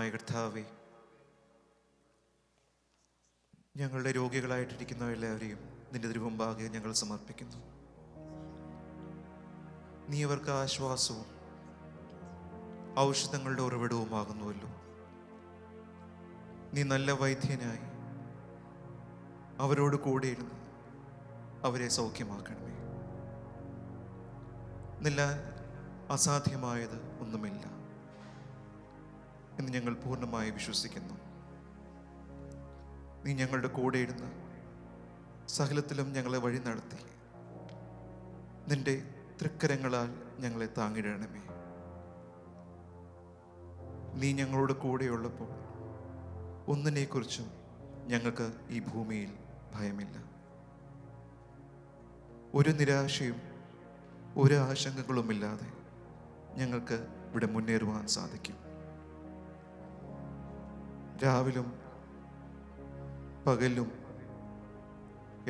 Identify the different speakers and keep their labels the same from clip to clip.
Speaker 1: ദൈവമായ കർത്താവേ, ഞങ്ങളുടെ രോഗികളായിട്ടിരിക്കുന്ന എല്ലാവരെയും നിന്റെ തിരുമുമ്പാകെ ഞങ്ങൾ സമർപ്പിക്കുന്നു. നീ അവർക്ക് ആശ്വാസവും ഔഷധങ്ങളുടെ ഉറവിടവുമാകുന്നുവല്ലോ. നീ നല്ല വൈദ്യനായി അവരോട് കൂടെയിരുന്ന് അവരെ സൗഖ്യമാക്കണമേ. നില അസാധ്യമായത് ഒന്നുമില്ല എന്ന് ഞങ്ങൾ പൂർണ്ണമായി വിശ്വസിക്കുന്നു. നീ ഞങ്ങളുടെ കൂടെയിരുന്ന് സകലത്തിലും ഞങ്ങളെ വഴി നടത്തി നിന്റെ തൃക്കരങ്ങളാൽ ഞങ്ങളെ താങ്ങിടണമേ. നീ ഞങ്ങളോട് കൂടെയുള്ളപ്പോൾ ഒന്നിനെക്കുറിച്ചും ഞങ്ങൾക്ക് ഈ ഭൂമിയിൽ ഭയമില്ല. ഒരു നിരാശയും ഒരു ആശങ്കകളുമില്ലാതെ ഞങ്ങൾക്ക് ഇവിടെ മുന്നേറുവാൻ സാധിക്കും. രാവിലും പകലും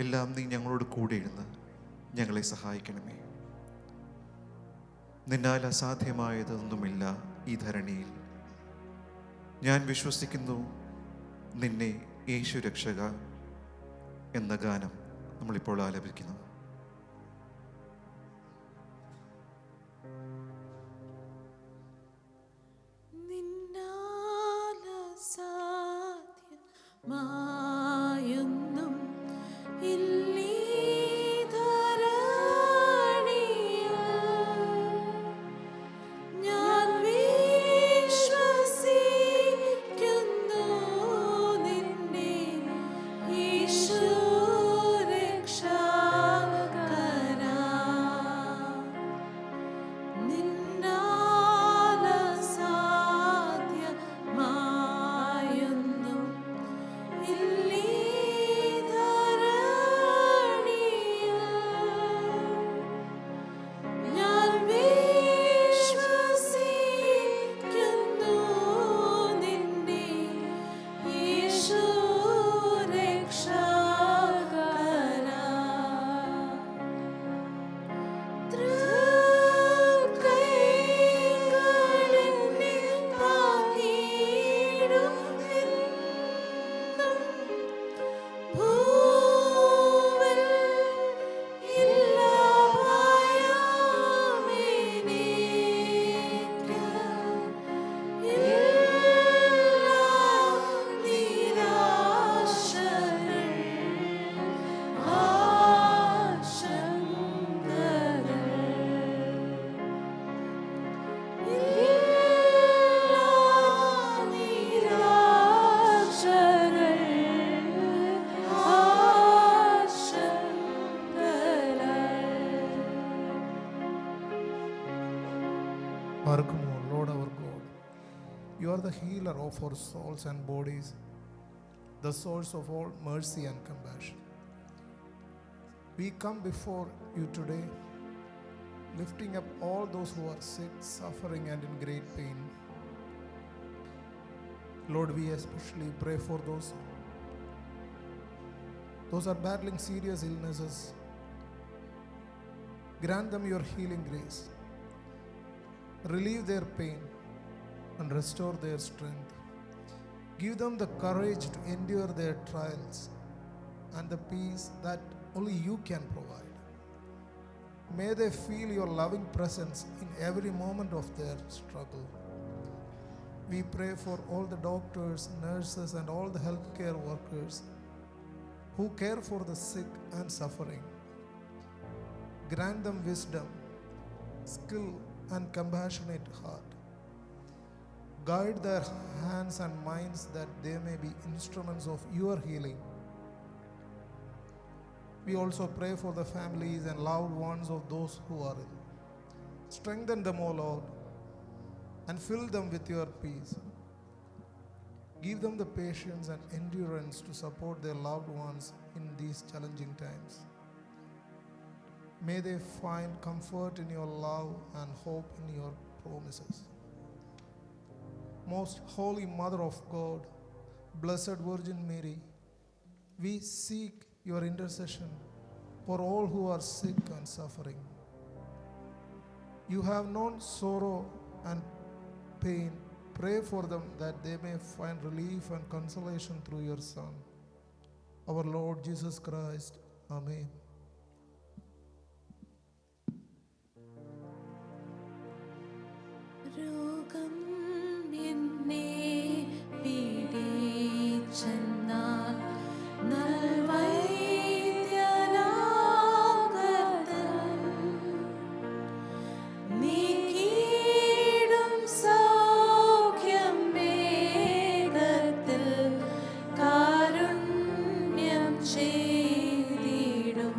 Speaker 1: എല്ലാം നീ ഞങ്ങളോട് കൂടെ ഇരുന്ന് ഞങ്ങളെ സഹായിക്കണമേ. നിന്നാൽ അസാധ്യമായതൊന്നുമില്ല ഈ ധരണിയിൽ. ഞാൻ വിശ്വസിക്കുന്നു നിന്നെ യേശു രക്ഷക എന്ന ഗാനം നമ്മളിപ്പോൾ ആലപിക്കുന്നു.
Speaker 2: Lord our God, you are the healer of our souls and bodies, the source of all mercy and compassion. We come before you today, lifting up all those who are sick, suffering, and in great pain. Lord, we especially pray for those are battling serious illnesses. Grant them your healing grace. Relieve their pain and restore their strength. Give them the courage to endure their trials and the peace that only you can provide. May they feel your loving presence in every moment of their struggle. We pray for all the doctors, nurses, and all the healthcare workers who care for the sick and suffering. Grant them wisdom, skill, and compassionate heart. Guide their hands and minds that they may be instruments of your healing. We also pray for the families and loved ones of those who are ill. Strengthen them, O Lord, and fill them with your peace. Give them the patience and endurance to support their loved ones in these challenging times. May they find comfort in your love and hope in your promises. Most Holy Mother of God, Blessed Virgin Mary, we seek your intercession for all who are sick and suffering. You have known sorrow and pain Pray for them that they may find relief and consolation through your Son, our Lord Jesus Christ. Amen.
Speaker 3: രോഗം എന്നെ പിടിച്ചെന്നാൽ നൽവൈദ്യനാഗതൻ നീക്കിയിടും സൗഖ്യം വേഗത്തിൽ കാരുണ്യം ചെയ്തിടും.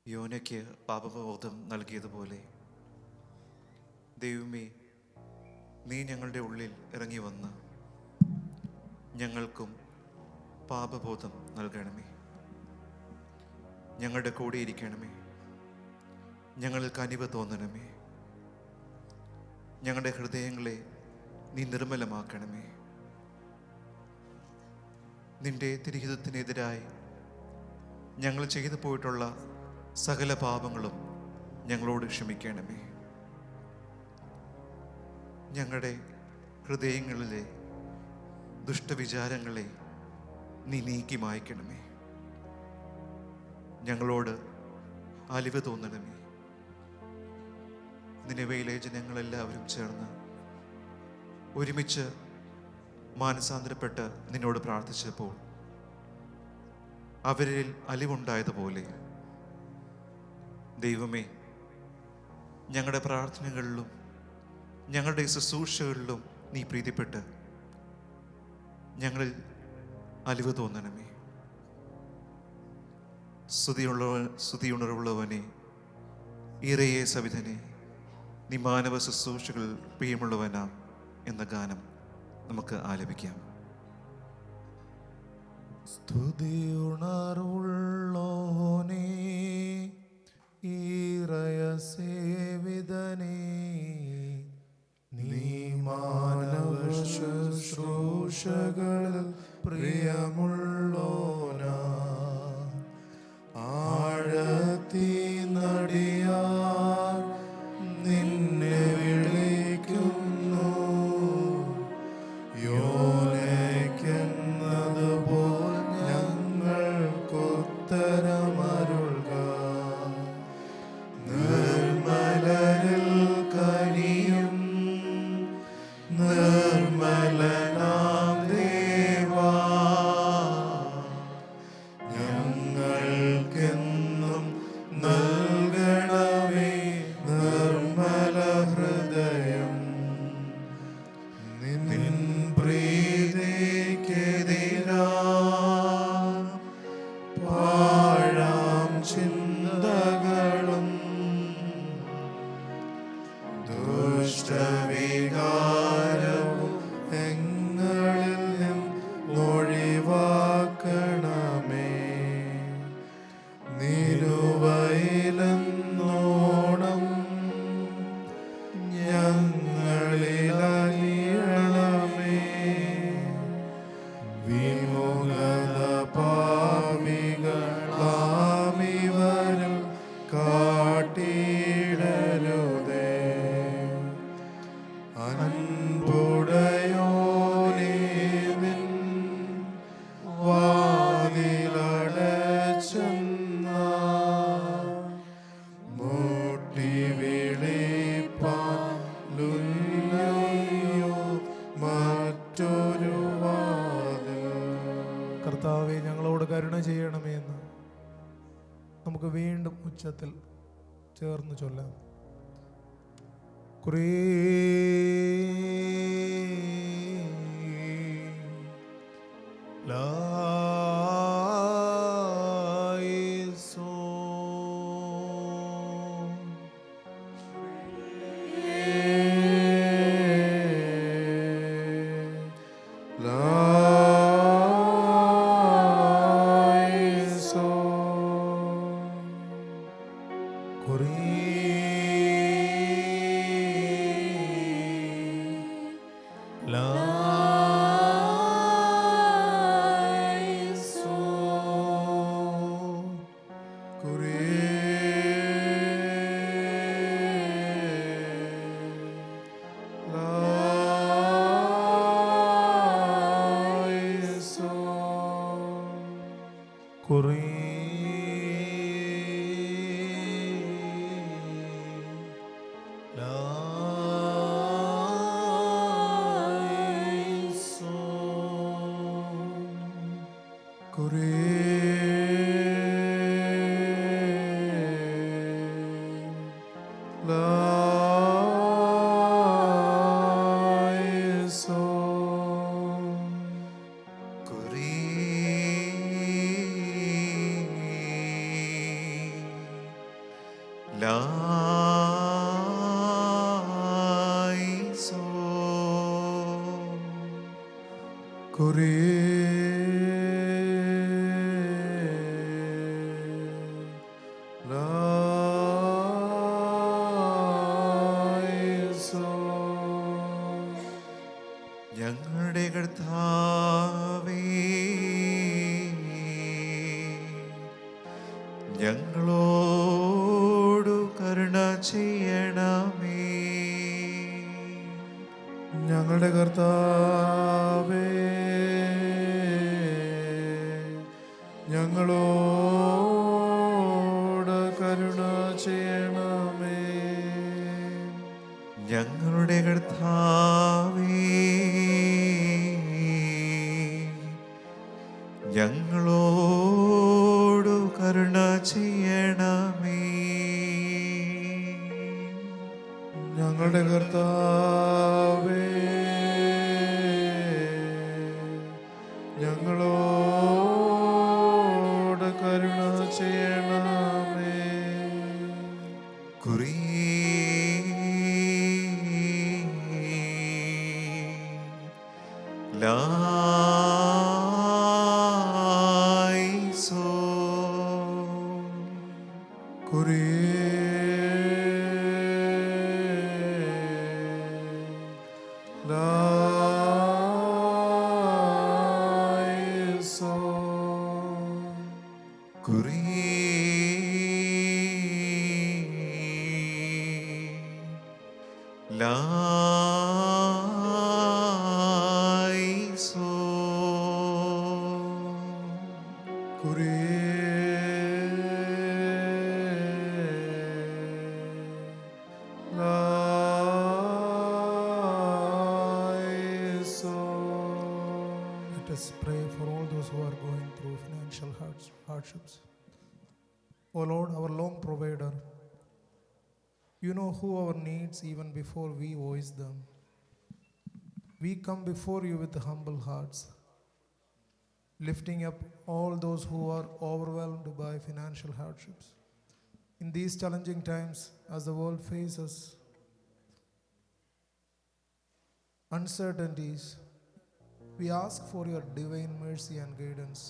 Speaker 1: യോനയ്ക്ക് പാപബോധം നൽകിയതുപോലെ ദൈവമേ, നീ ഞങ്ങളുടെ ഉള്ളിൽ ഇറങ്ങി വന്ന് ഞങ്ങൾക്കും പാപബോധം നൽകണമേ. ഞങ്ങളുടെ കൂടെ ഇരിക്കണമേ. ഞങ്ങളിൽ കനിവ് തോന്നണമേ. ഞങ്ങളുടെ ഹൃദയങ്ങളെ നീ നിർമ്മലമാക്കണമേ. നിന്റെ തിരുഹിതത്തിനെതിരായി ഞങ്ങൾ ചെയ്തു പോയിട്ടുള്ള സകല പാപങ്ങളും ഞങ്ങളോട് ക്ഷമിക്കണമേ. ഞങ്ങളുടെ ഹൃദയങ്ങളിലെ ദുഷ്ടവിചാരങ്ങളെ നീ നീക്കി മായ്ക്കണമേ. ഞങ്ങളോട് അലിവ് തോന്നണമേ. നിനവയിലെ ജനങ്ങളെല്ലാവരും ചേർന്ന് ഒരുമിച്ച് മാനസാന്തരപ്പെട്ട് നിന്നോട് പ്രാർത്ഥിച്ചപ്പോൾ അവരിൽ അലിവുണ്ടായതുപോലെ ദൈവമേ, ഞങ്ങളുടെ പ്രാർത്ഥനകളിലും ഞങ്ങളുടെ ശുശ്രൂഷകളിലും നീ പ്രീതിപ്പെട്ട് ഞങ്ങളിൽ അലിവ് തോന്നണമേ. സ്തുതിയുണർവുള്ളവനെ, ഇറയെ സവിധനെ, നീ മാനവ ശുശ്രൂഷകൾ പ്രിയമുള്ളവനാം എന്ന ഗാനം നമുക്ക് ആലപിക്കാം.
Speaker 2: സ്തുതിയുണർവുള്ളോനേ, ഈറയ സേവിതനേ, നീ മാനവ ശുശ്രൂഷകൾ പ്രിയമുള്ളോനാ, ആഴത്തി നടിയാർ നിന്നെ വിളിക്കുന്നു, യോനയ്ക്കെന്നതുപോൽ ഞങ്ങൾക്കുത്തരമരുൾക. നിർമ്മലരിൽ കനിയും നിർമ്മലനാം ദേവാ, കർത്താവെ ഞങ്ങളോട് കരുണ ചെയ്യണമേ എന്ന് നമുക്ക് വീണ്ടും ഉച്ചത്തിൽ ചേർന്ന് ചൊല്ലാം.
Speaker 1: ഞങ്ങളുടെ കർത്താവേ, ഞങ്ങളോടു കരുണ ചെയ്യണമേ.
Speaker 2: ഞങ്ങളുടെ കർത്താവേ, ഞങ്ങളോട് കരുണ ചെയ്യണമേ.
Speaker 1: ഞങ്ങളുടെ കർത്താവേ, ഞങ്ങളോടു കരുണ ചെയ്യണമേ.
Speaker 2: ഞങ്ങളുടെ കർത്താവേ, ഞങ്ങളോട് കരുണ ചെയ്യണമേ. Let us pray for all those who are going through financial hardships. O Lord, our long provider, you know who our needs even before we voice them. We come before you with humble hearts, lifting up all those who are overwhelmed by financial hardships. In these challenging times, as the world faces uncertainties, we ask for your divine mercy and guidance.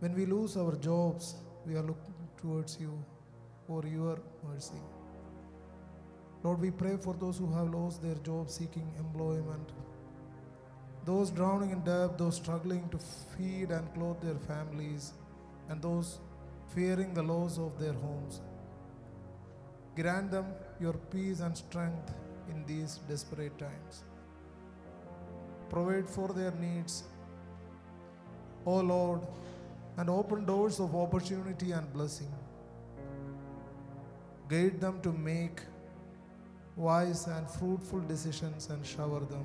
Speaker 2: When we lose our jobs, we are looking towards you for your mercy. Lord, we pray for those who have lost their jobs seeking employment, those drowning in debt, those struggling to feed and clothe their families, and those fearing the loss of their homes. Grant them your peace and strength in these desperate times. Provide for their needs, O Lord, and open doors of opportunity and blessing. Guide them to make wise and fruitful decisions and shower them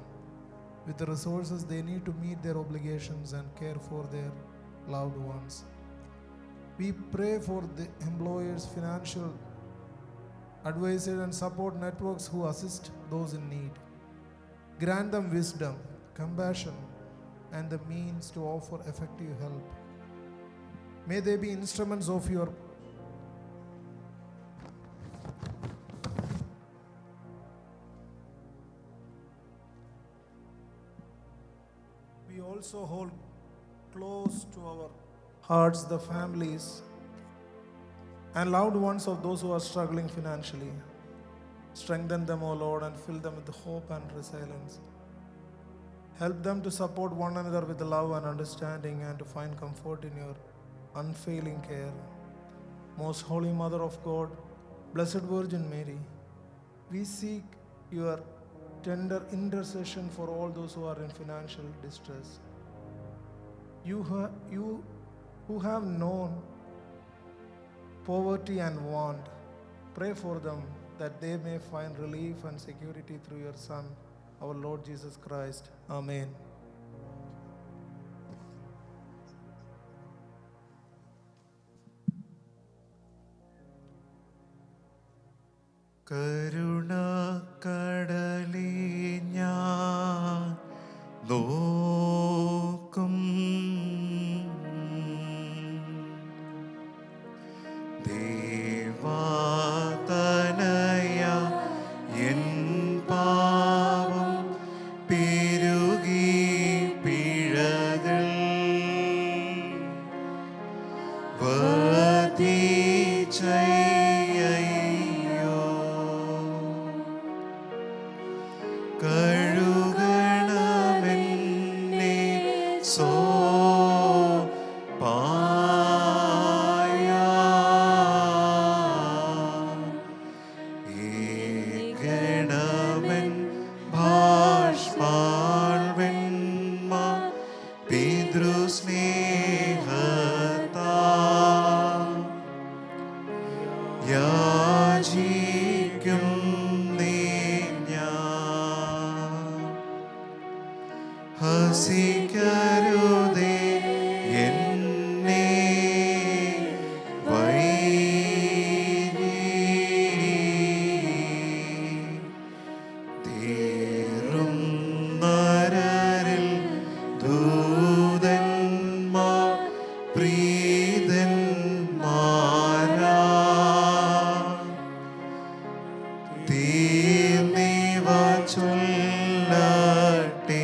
Speaker 2: with the resources they need to meet their obligations and care for their loved ones. We pray for the employers, financial advisors, and support networks who assist those in need. Grant them wisdom, compassion, and the means to offer effective help. May they be instruments of your We also hold close to our hearts the families and loved ones of those who are struggling financially. Strengthen them, O Lord, and fill them with hope and resilience. Help them to support one another with love and understanding and to find comfort in your unfailing care. Most Holy Mother of God, Blessed Virgin Mary, we seek your tender intercession for all those who are in financial distress. You who have known poverty and want, pray for them that they may find relief and security through your Son, our Lord Jesus Christ. Amen.
Speaker 1: കരുണക്കടലേ ഞാൻ നോക്കും, ദേവാതനയ N പാവം പെരുകി പിഴകൾ വർദ്ധിച്ചയ്യോ, കഴുകണമെന്നെ സോപായ ഏകണമെൻ ഭാഷ്പാൾവെണ്മ പിതൃസ്നേഹത്താ യാചിക്കും ഹസിക്കരുതേ എന്നെ വൈരി തീരും നരരിൽ ദൂതന്മാർ പ്രീതന്മാരാ തീർന്നിവ ചൊല്ലട്ടെ.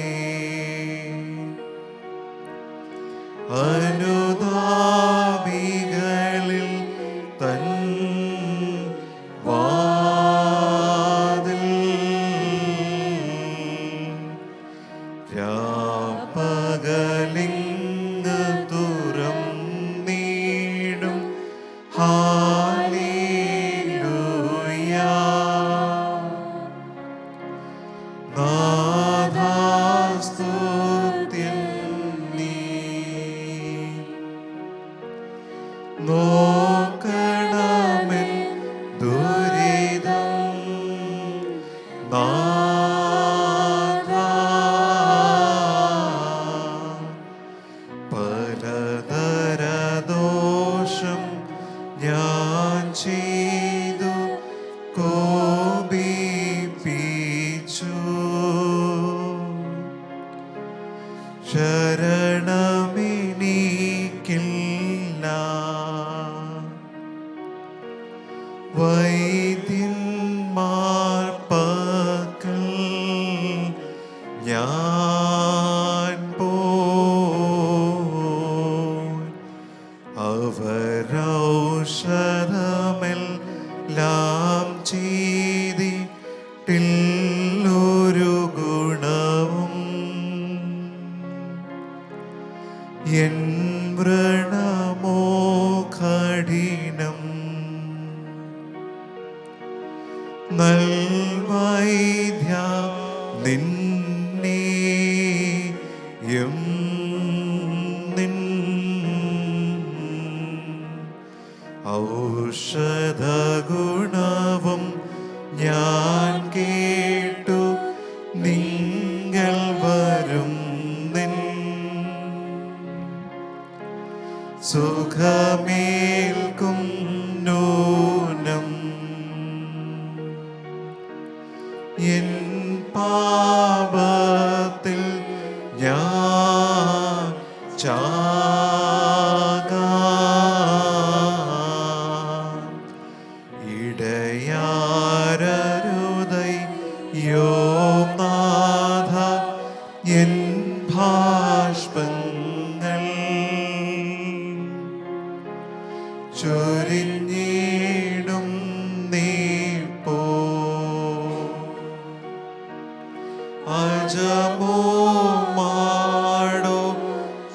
Speaker 1: അനുതാപികളിൽ തൻ വാതിൽ രാപ്പകലിങ് തുറന്നീടും. Hallelujah. നാഥാസ്തുത്യൻ നീ. നോക്കണമെൻ ദുരിതം നാഥാ. പലതരദോഷം ഞാൻ ചെയ്തു കോപിപ്പിച്ചു. ശരണമെനിക്കില്ല, വൈദ്യന്മാർ പക്കൽ ഞാൻ പോയി. അവരൗഷധമെല്ലാം ചെയ്തിട്ടില്ലൊരു ഗുണവും. എൻ വ്രണമോ കഠിനം, നൽവൈദ്യ നിന്നെയും നിൻ ഔഷധഗുണവും ഞാൻ കേട്ടു. നിങ്ങൾ സുഖമേൽക്കും നൂനം എൻ പാപത്തിൽ ഞാൻ ചാകാം ഇടയാരരുതയ്യോ നാഥ എൻ ഭാഷ്പങ്ങൾ ചൊരിഞ്ഞിടും നീപ്പോ അജമോ മാടോ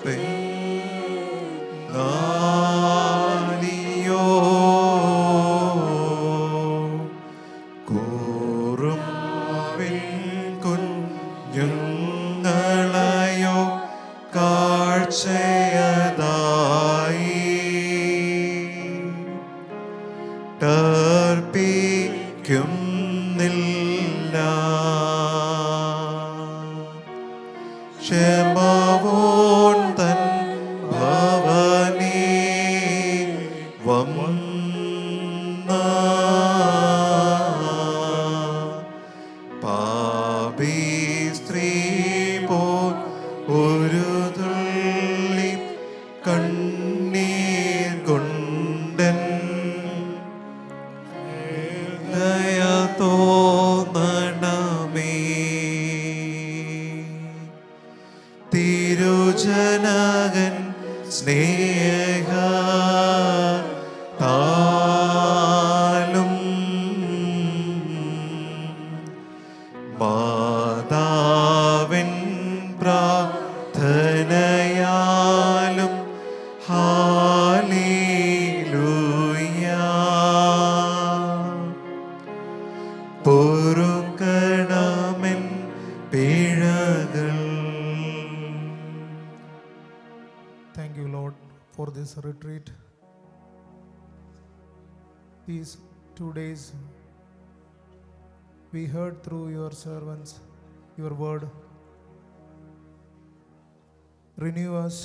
Speaker 1: പെങ്ങാലിയോ കൂറും കുഞ്ഞുങ്ങളയോ കാഴ്ചയതായി ടർപ്പിക്കുന്നില്ല ക്ഷമവോൻ തൻ ഭവനേ വന്ന പാപി സ്ത്രീ പോൽ ഒരു തുള്ളി കണ്ണീർ കൊണ്ടൻ ദയ തോന്നണമേ തിരുജനകൻ സ്നേഹ താലും മാതാവിൻ പ്രാർത്ഥനയാലും hallelujah പൊറുക്കണമെൻ പിഴകൾ.
Speaker 2: Thank you, Lord, for this retreat. These 2 days we heard through your servants your word. Renew us,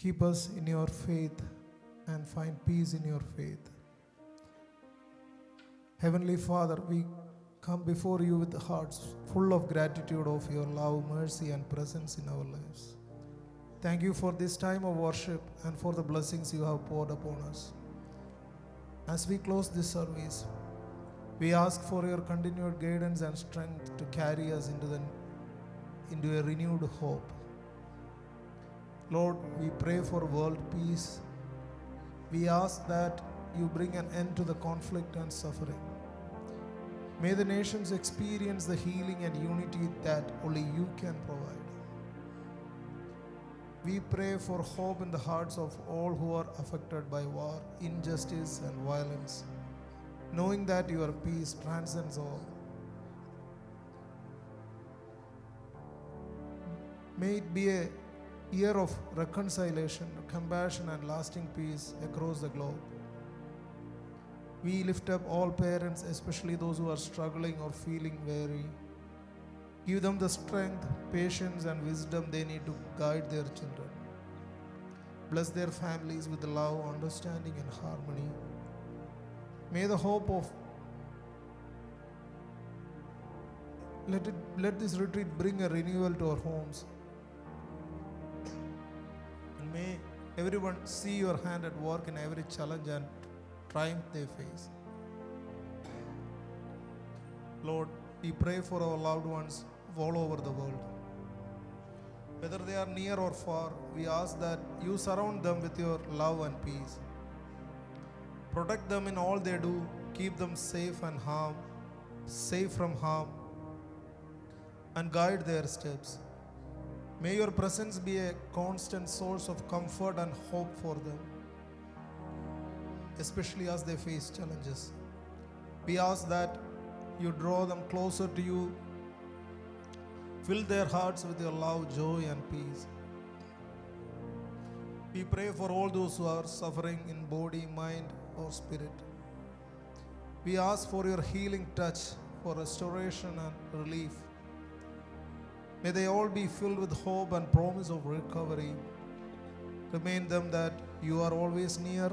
Speaker 2: keep us in your faith, and find peace in your faith. Heavenly Father, we come before you with hearts full of gratitude of your love, mercy, and presence in our lives. Thank you for this time of worship and for the blessings you have poured upon us. As we close this service, we ask for your continued guidance and strength to carry us into a renewed hope. Lord, we pray for world peace. We ask that you bring an end to the conflict and suffering. May the nations experience the healing and unity that only you can provide. We pray for hope in the hearts of all who are affected by war, injustice, and violence, knowing that your peace transcends all. May it be a year of reconciliation, compassion, and lasting peace across the globe. We lift up all parents, especially those who are struggling or feeling weary. Give them the strength, patience, and wisdom they need to guide their children. Bless their families with love, understanding, and harmony. May the hope of let this retreat bring a renewal to our homes. And may everyone see your hand at work in every challenge and triumph they face. Lord, we pray for our loved ones all over the world. Whether they are near or far, we ask that you surround them with your love and peace. Protect them in all they do, keep them safe from harm, and guide their steps. May your presence be a constant source of comfort and hope for them, especially as they face challenges. We ask that you draw them closer to you, fill their hearts with your love, joy, and peace. We pray for all those who are suffering in body, mind, or spirit. We ask for your healing touch, for restoration and relief. May they all be filled with hope and promise of recovery. Remind them that you are always near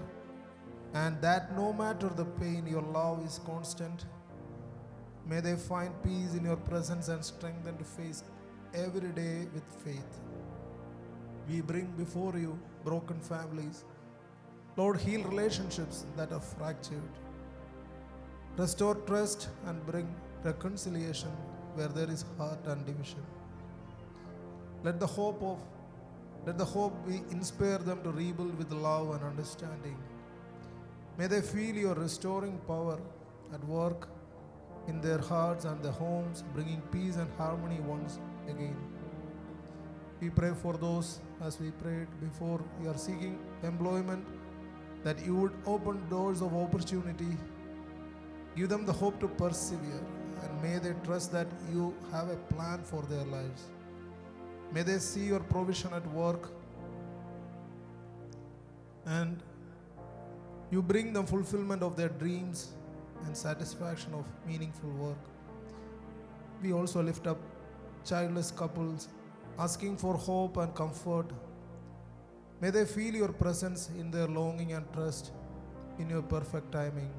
Speaker 2: and that no matter the pain, your love is constant. May they find peace in your presence and strengthen to face every day with faith. We bring before you broken families. Lord, heal relationships that are fractured. Restore trust and bring reconciliation where there is hurt and division. Let the hope be inspire them to rebuild with love and understanding. May they feel your restoring power at work in their hearts and their homes, bringing peace and harmony once again. We pray for those, as we prayed before, you are seeking employment, that you would open doors of opportunity, give them the hope to persevere, and may they trust that you have a plan for their lives. May they see your provision at work and you bring them fulfillment of their dreams and satisfaction of meaningful work. We also lift up childless couples, asking for hope and comfort. May they feel your presence in their longing and trust in your perfect timing.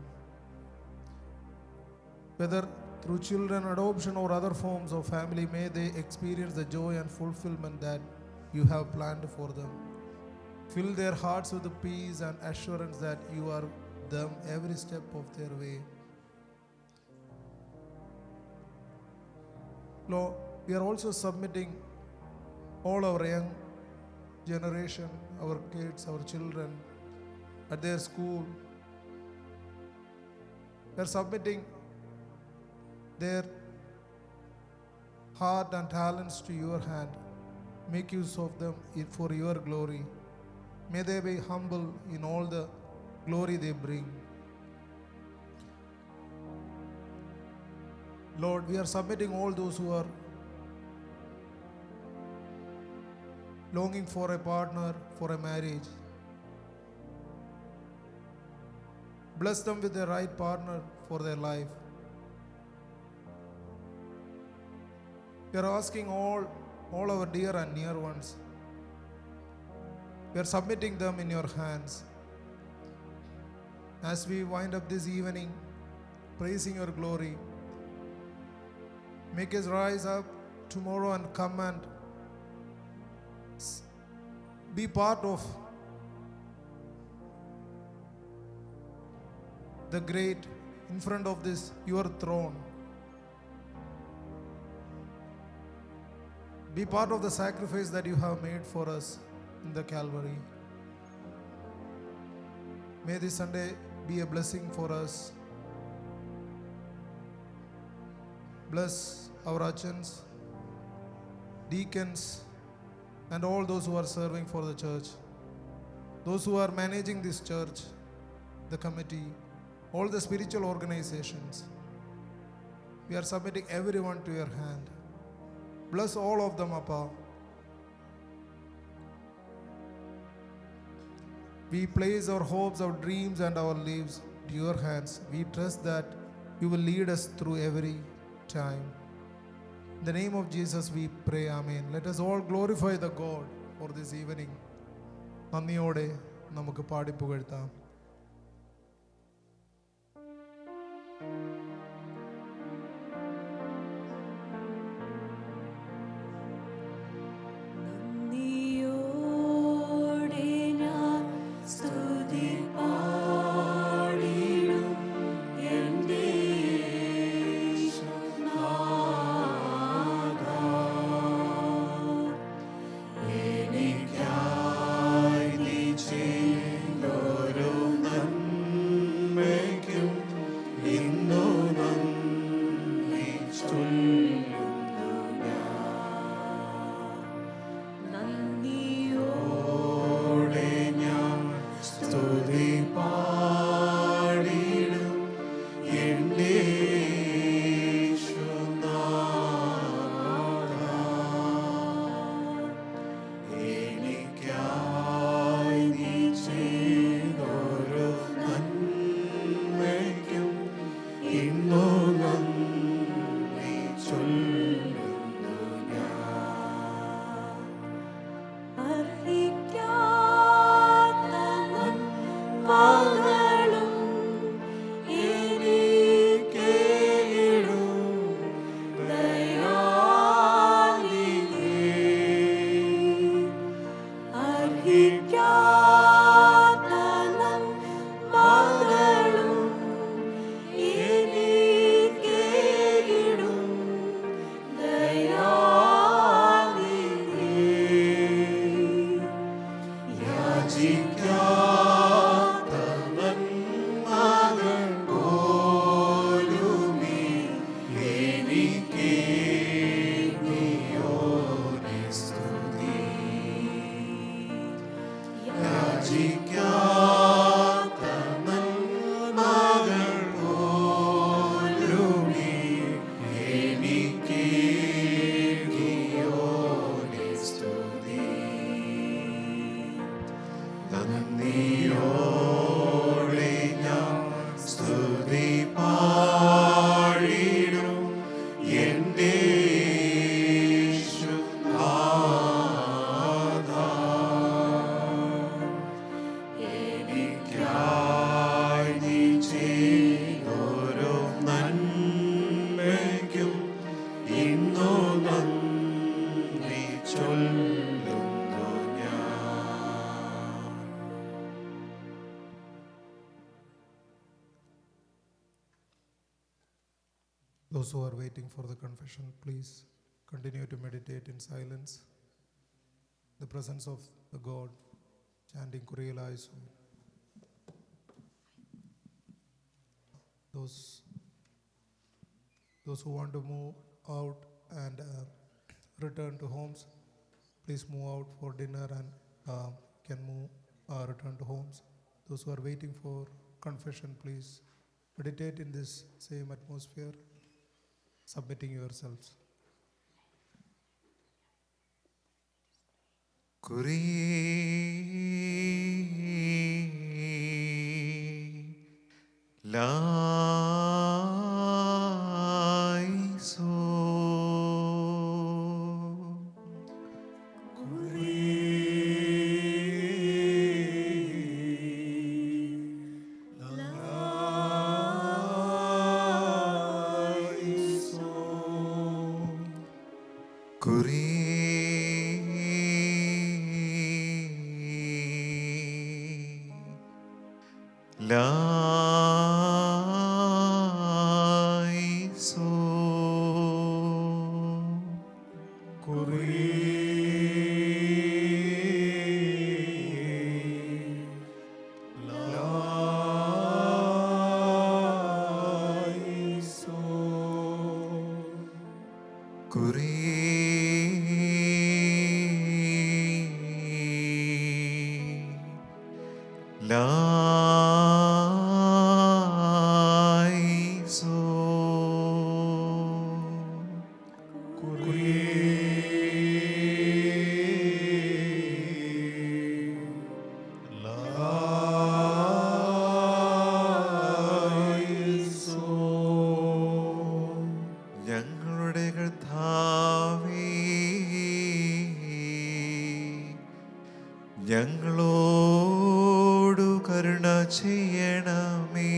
Speaker 2: Whether through children, adoption, or other forms of family, may they experience the joy and fulfillment that you have planned for them. Fill their hearts with the peace and assurance that you are them every step of their way. Lord, we are also submitting all our young generation, our kids, our children at their school. We are submitting their heart and talents to your hand. Make use of them for your glory. May they be humble in all the glory they bring. Lord, we are submitting all those who are longing for a partner, for a marriage. Bless them with the right partner for their life. We are asking all our dear and near ones. We are submitting them in your hands. As we wind up this evening, praising your glory, make us rise up tomorrow and come and be part of the great in front of this your throne. Be part of the sacrifice that you have made for us in the Calvary. May this Sunday be a blessing for us. Bless our urchins, deacons, and all those who are serving for the church, those who are managing this church, the committee, all the spiritual organizations. We are submitting everyone to your hand. Bless all of them, Appa. We place our hopes, our dreams, and our lives to your hands. We trust that you will lead us through every time. In the name of Jesus we pray, Amen. Let us all glorify the God for this evening. നന്ദിയോടെ നമുക്ക് പാടിപ്പുകഴ്ത്താം.
Speaker 4: ഇന്നോ
Speaker 3: മകളും എനിക്കേകിടും ദയാനിധി.
Speaker 1: യാചിക്കാത്ത നന്മകൾ പോലുമീ എനിക്കേകിയോനെ സ്തുതി. യാചിക്കാത്ത നന്മകൾ പോലുമീ എനിക്കേകിയോനെ സ്തുതി. നന്ദിയോടെ ഞാൻ സ്തുതി പാടിടും എൻ്റെ യേശുനാഥാ. എനിക്കായി നീ ചെയ്തോരോ നന്മയ്ക്കും ഇന്നു നന്ദി ചൊല്ലുന്നു ഞാൻ.
Speaker 2: Those who are waiting for the confession, please continue to meditate in silence. The presence of the God, chanting Kyrie eleison. Those who want to move out and return to homes, please move out for dinner and can move return to homes. Those who are waiting for confession, please meditate in this same atmosphere, submitting yourselves.
Speaker 1: ഞങ്ങളുടെ കർത്താവേ, ഞങ്ങളോടു കരുണ ചെയ്യണമേ.